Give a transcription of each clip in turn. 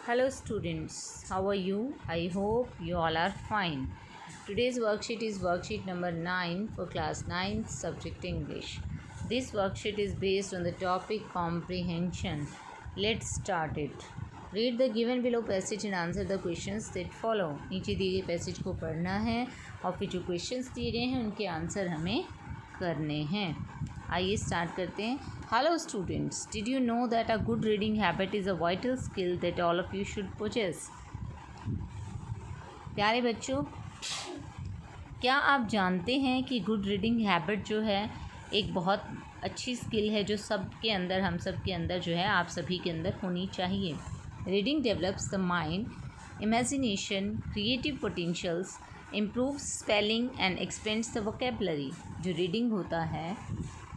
Hello students, how are you? I hope you all are fine. Today's worksheet is worksheet number 9 for class 9 subject English. This worksheet is based on the topic comprehension. Let's start it. Read the given below passage and answer the questions that follow. नीचे दिए गए passage को पढ़ना है और फिर जो questions दिए गए हैं उनके आंसर हमें करने हैं. आइए स्टार्ट करते हैं. Hello students, did you know that a good reading habit is a vital skill that all of you should possess. प्यारे बच्चों, क्या आप जानते हैं कि गुड रीडिंग हैबिट जो है एक बहुत अच्छी स्किल है जो सबके अंदर, हम सब के अंदर जो है, आप सभी के अंदर होनी चाहिए. Reading develops the mind, imagination, creative potentials, improve spelling and expends the vocabulary. जो रीडिंग होता है,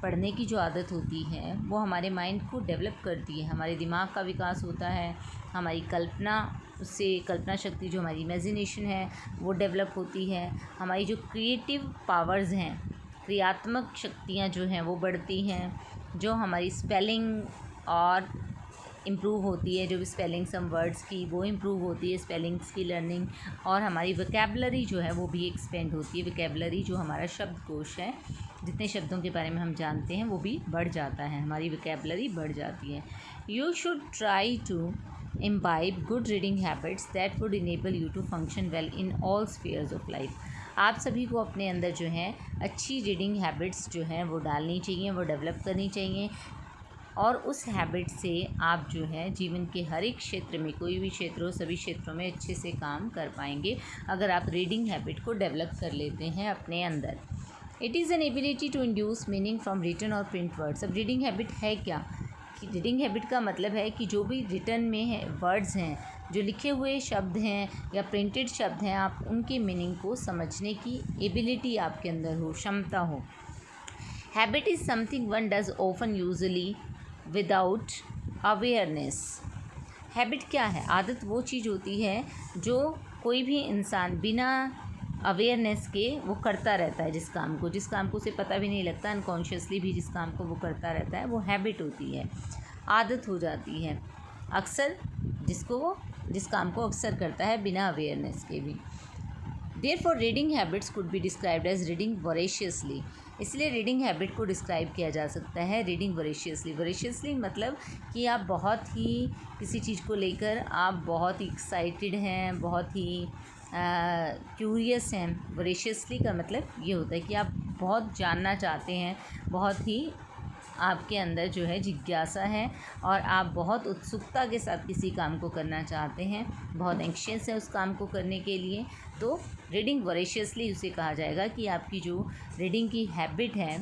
पढ़ने की जो आदत होती है, वो हमारे माइंड को डेवलप करती है. हमारे दिमाग का विकास होता है, हमारी कल्पना, उससे कल्पना शक्ति, जो हमारी इमेजिनेशन है वो डेवलप होती है. हमारी जो क्रिएटिव पावर्स हैं, क्रियात्मक शक्तियाँ जो हैं वो बढ़ती हैं. जो हमारी स्पेलिंग और इम्प्रूव होती है, जो भी स्पेलिंग सम वर्ड्स की वो इम्प्रूव होती है, स्पेलिंग्स की लर्निंग. और हमारी वोकेबलरी जो है वो भी एक्सपेंड होती है. वोकेबलरी जो हमारा शब्दकोश है, जितने शब्दों के बारे में हम जानते हैं वो भी बढ़ जाता है, हमारी वोकेबलरी बढ़ जाती है. You should try to imbibe good reading habits that would enable you to function well in all spheres of life. आप सभी को अपने अंदर जो है अच्छी रीडिंग हैबिट्स जो हैं वो डालनी चाहिए, वो डेवलप करनी चाहिए. और उस हैबिट से आप जो है जीवन के हर एक क्षेत्र में, कोई भी क्षेत्र हो, सभी क्षेत्रों में अच्छे से काम कर पाएंगे अगर आप रीडिंग हैबिट को डेवलप कर लेते हैं अपने अंदर. It is an ability to induce meaning from written or print words. अब रीडिंग हैबिट है क्या? रीडिंग हैबिट का मतलब है कि जो भी रिटन में है वर्ड्स हैं, जो लिखे हुए शब्द हैं या प्रिंटेड शब्द हैं, आप उनके मीनिंग को समझने की एबिलिटी आपके अंदर हो, क्षमता हो. Habit is something one does often usually without awareness. Habit क्या है? आदत वो चीज़ होती है जो कोई भी इंसान बिना अवेयरनेस के वो करता रहता है. जिस काम को उसे पता भी नहीं लगता, अनकॉन्शियसली भी जिस काम को वो करता रहता है, वो हैबिट होती है, आदत हो जाती है. अक्सर जिस काम को अक्सर करता है बिना अवेयरनेस के भी. Therefore, reading habits could be described as reading voraciously. इसलिए रीडिंग हैबिट को डिस्क्राइब किया जा सकता है रीडिंग वोरेशियसली. वोरेशियसली मतलब कि आप बहुत ही किसी चीज़ को लेकर आप बहुत ही एक्साइटेड हैं, बहुत ही क्यूरियस हैं. वोरेशियसली का मतलब ये होता है कि आप बहुत जानना चाहते हैं, बहुत ही आपके अंदर जो है जिज्ञासा है और आप बहुत उत्सुकता के साथ किसी काम को करना चाहते हैं, बहुत एंक्शियस है उस काम को करने के लिए. तो रीडिंग वोरेशियसली उसे कहा जाएगा कि आपकी जो रीडिंग की हैबिट है,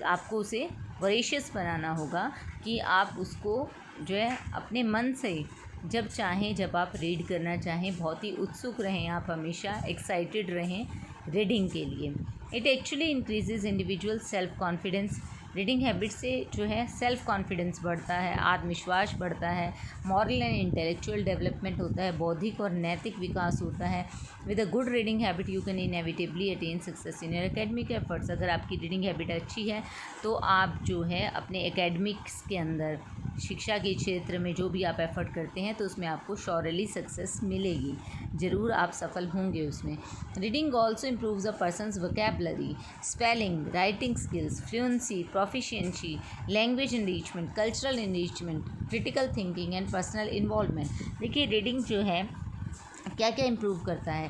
आपको उसे वोरेशियस बनाना होगा कि आप उसको जो है अपने मन से जब चाहें, जब आप रीड करना चाहें, बहुत ही उत्सुक रहें, आप हमेशा एक्साइटेड रहें रीडिंग के लिए. It actually increases individual self confidence. Reading habit से जो है सेल्फ कॉन्फिडेंस बढ़ता है, आत्मविश्वास बढ़ता है, मॉरल एंड इंटेलेक्चुअल डेवलपमेंट होता है, बौद्धिक और नैतिक विकास होता है. With a good reading habit you can inevitably attain success in your academic efforts. अगर आपकी रीडिंग हैबिट अच्छी है तो आप जो है अपने एकेडमिक्स के अंदर, शिक्षा के क्षेत्र में जो भी आप एफर्ट करते हैं तो उसमें आपको श्योरली सक्सेस मिलेगी, ज़रूर आप सफल होंगे उसमें. Reading also improves a person's vocabulary, spelling, writing skills, fluency, proficiency, language enrichment, cultural enrichment, critical thinking and personal involvement. देखिए रीडिंग जो है क्या क्या इम्प्रूव करता है.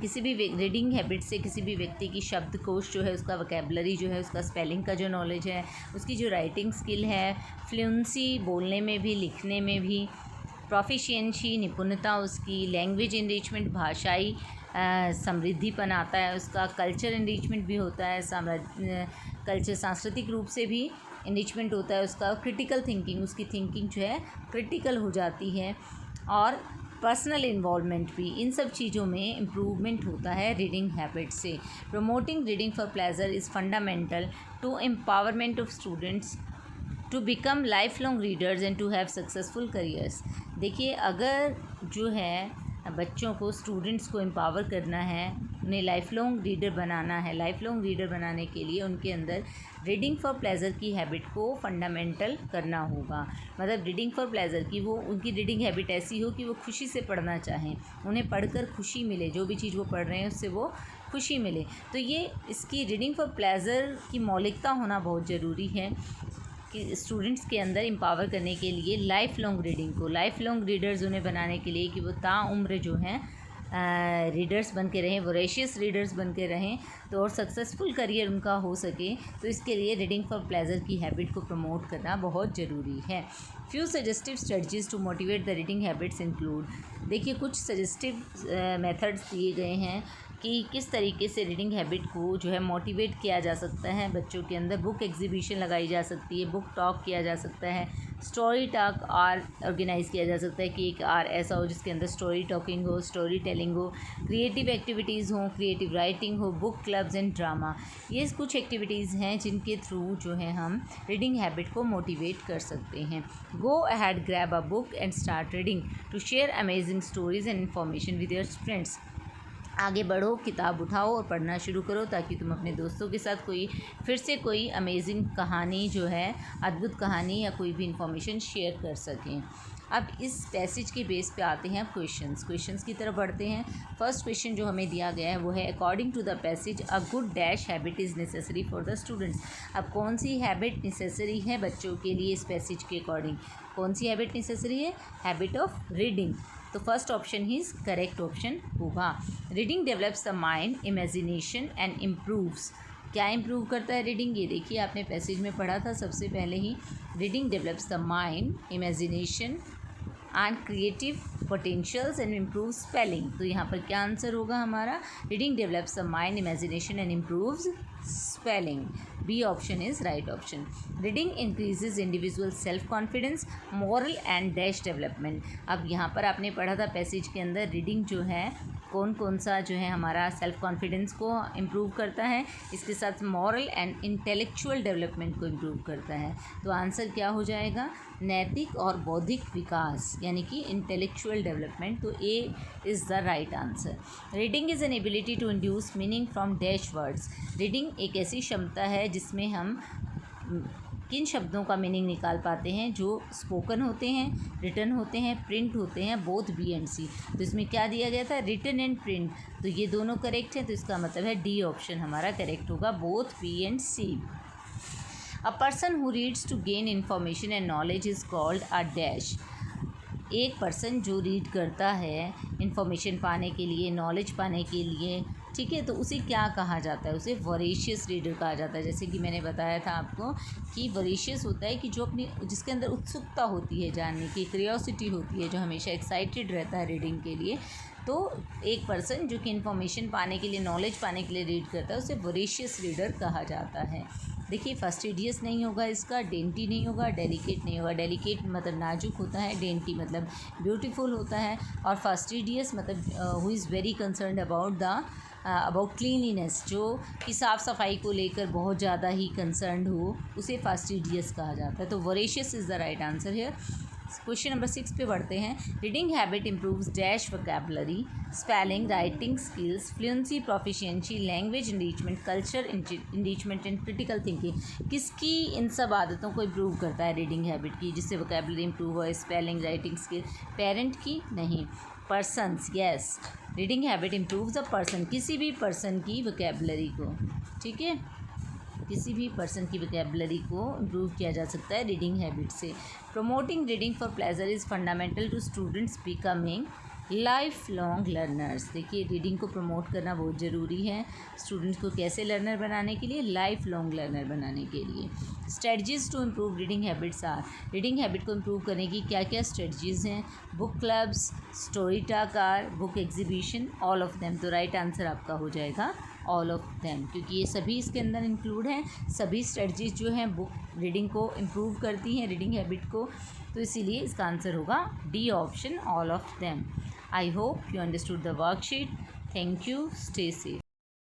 किसी भी रीडिंग हैबिट से किसी भी व्यक्ति की शब्दकोश जो है, उसका वोकेबलरी जो है, उसका स्पेलिंग का जो नॉलेज है, उसकी जो राइटिंग स्किल है, फ्लुएंसी बोलने में भी, लिखने में भी, प्रोफिशिएंसी निपुणता उसकी, लैंग्वेज इनरिचमेंट भाषाई समृद्धिपन आता है उसका, कल्चर इनरिचमेंट भी होता है, कल्चर सांस्कृतिक रूप से भी इनरिचमेंट होता है उसका, क्रिटिकल थिंकिंग, उसकी थिंकिंग जो है क्रिटिकल हो जाती है, और पर्सनल इन्वॉल्वमेंट भी. इन सब चीज़ों में इम्प्रूवमेंट होता है रीडिंग हैबिट से. Promoting reading for pleasure is fundamental to empowerment of students to become life long readers and to have successful careers. देखिए, अगर जो है बच्चों को, स्टूडेंट्स को एम्पावर करना है उन्हें लाइफ लॉन्ग रीडर बनाना है। लाइफ लॉन्ग रीडर बनाने के लिए उनके अंदर रीडिंग फॉर प्लेजर की हैबिट को फंडामेंटल करना होगा। मतलब रीडिंग फॉर प्लेजर की वो उनकी रीडिंग हैबिट ऐसी हो कि वो खुशी से पढ़ना चाहें, उन्हें पढ़कर खुशी मिले, जो भी चीज़ वो पढ़ रहे हैं उससे वो खुशी मिले। तो ये इसकी रीडिंग फॉर प्लेजर की मौलिकता होना बहुत ज़रूरी है कि स्टूडेंट्स के अंदर एम्पावर करने के लिए लाइफ लॉन्ग रीडिंग को, लाइफ लॉन्ग रीडर्स उन्हें बनाने के लिए कि वो ताउम्र जो हैं रीडर्स बन के रहें, वोरेशियस रीडर्स बन के रहें, तो और सक्सेसफुल करियर उनका हो सके। तो इसके लिए रीडिंग फॉर प्लेजर की हैबिट को प्रमोट करना बहुत ज़रूरी है। Few suggestive strategies to motivate the reading habits include, देखिए कुछ सजेस्टिव मेथड्स दिए गए हैं कि किस तरीके से रीडिंग हैबिट को जो है मोटिवेट किया जा सकता है बच्चों के अंदर। बुक एग्जीबिशन लगाई जा सकती है, बुक टॉक किया जा सकता है, स्टोरी टॉक आर ऑर्गेनाइज़ किया जा सकता है कि एक आर ऐसा हो जिसके अंदर स्टोरी टॉकिंग हो, स्टोरी टेलिंग हो, क्रिएटिव एक्टिविटीज़ हो, क्रिएटिव राइटिंग हो, बुक क्लब्स एंड ड्रामा। ये कुछ एक्टिविटीज़ हैं जिनके थ्रू जो है हम रीडिंग हैबिट को मोटिवेट कर सकते हैं। Go ahead, grab a book and start reading to share amazing stories and information with your friends. आगे बढ़ो, किताब उठाओ और पढ़ना शुरू करो ताकि तुम अपने दोस्तों के साथ फिर से कोई अमेजिंग कहानी जो है, अद्भुत कहानी या कोई भी इंफॉर्मेशन शेयर कर सकें। अब इस पैसेज के बेस पे आते हैं अब क्वेश्चंस की तरफ बढ़ते हैं। फर्स्ट क्वेश्चन जो हमें दिया गया है वो है according to the passage a good dash habit is necessary for the students. अब कौन सी हैबिट नेसेसरी है बच्चों के लिए इस पैसेज के अकॉर्डिंग? कौन सी हैबिट नेसेसरी है? Habit of reading. तो फर्स्ट ऑप्शन ही करेक्ट ऑप्शन होगा। Reading develops the mind, imagination and improves. क्या इम्प्रूव करता है रीडिंग? ये देखिए आपने पैसेज में पढ़ा था सबसे पहले ही। Reading develops the mind, imagination and creative potentials and improve spelling. तो यहाँ पर क्या आंसर होगा हमारा? Reading develops the mind, imagination and improves spelling. B option is right option. Reading increases individual self confidence, moral and dash development. अब यहाँ पर आपने पढ़ा था पैसेज के अंदर रीडिंग जो है कौन सा जो है हमारा सेल्फ कॉन्फिडेंस को इम्प्रूव करता है, इसके साथ मॉरल एंड इंटेलेक्चुअल डेवलपमेंट को इम्प्रूव करता है। तो आंसर क्या हो जाएगा? नैतिक और बौद्धिक विकास यानी कि इंटेलेक्चुअल डेवलपमेंट। तो A is the right answer. Reading is an ability to induce meaning from dash words. रीडिंग एक ऐसी क्षमता है जिसमें हम किन शब्दों का मीनिंग निकाल पाते हैं जो स्पोकन होते हैं, रिटन होते हैं, प्रिंट होते हैं, बोथ बी एंड सी। तो इसमें क्या दिया गया था? Written and print. तो ये दोनों करेक्ट हैं, तो इसका मतलब है डी ऑप्शन हमारा करेक्ट होगा, both B and C. A person who reads to gain information and knowledge is called a dash. एक पर्सन जो रीड करता है इन्फॉर्मेशन पाने के लिए, नॉलेज पाने के लिए, ठीक है, तो उसे क्या कहा जाता है? उसे वोरेशियस रीडर कहा जाता है। जैसे कि मैंने बताया था आपको कि वोरेशियस होता है कि जो जिसके अंदर उत्सुकता होती है जानने की, क्यूरियोसिटी होती है, जो हमेशा एक्साइटेड रहता है रीडिंग के लिए। तो एक पर्सन जो कि इन्फॉर्मेशन पाने के लिए, नॉलेज पाने के लिए रीड करता है उसे वोरेशियस रीडर कहा जाता है। देखिए फास्टिडियस नहीं होगा इसका, डेंटी नहीं होगा, डेलिकेट नहीं होगा। डेलिकेट मतलब नाजुक होता है, डेंटी मतलब ब्यूटीफुल होता है, और फास्टिडियस मतलब who is very concerned about cleanliness, जो कि साफ़ सफाई को लेकर बहुत ज़्यादा ही कंसर्न्ड हो, उसे फास्टिडियस कहा जाता है। तो voracious is the right answer here. Question number 6 पे बढ़ते हैं। Reading habit improves dash vocabulary, spelling, writing skills, fluency, proficiency, language enrichment, culture enrichment and critical thinking. किसकी इन सब आदतों को इम्प्रूव करता है रीडिंग हैबिट की, जिससे वोकैबुलरी इम्प्रूव हो? Spelling, writing skill. पेरेंट की नहीं, persons. Yes, reading habit improves a person, किसी भी पर्सन की वोकैबुलरी को, ठीक है, किसी भी पर्सन की वोकैबुलरी को इम्प्रूव किया जा सकता है रीडिंग हैबिट से। Promoting reading for pleasure is fundamental to students becoming life long learners. देखिए रीडिंग को प्रमोट करना बहुत ज़रूरी है स्टूडेंट्स को कैसे लर्नर बनाने के लिए? लाइफ लॉन्ग लर्नर बनाने के लिए। Strategies to improve reading habits are, reading habit को इम्प्रूव करने की क्या क्या स्ट्रेटजीज़ हैं? Book clubs, story talk are, book exhibition, all of them. तो राइट आंसर आपका हो जाएगा ऑल ऑफ देम, क्योंकि ये सभी इसके अंदर इंक्लूड हैं। सभी स्ट्रेटजीज़ जो हैं बुक रीडिंग को इम्प्रूव करती हैं, रीडिंग हैबिट को, तो इसीलिए इसका आंसर होगा D option, all of them. I hope you understood the worksheet. Thank you. Stay safe.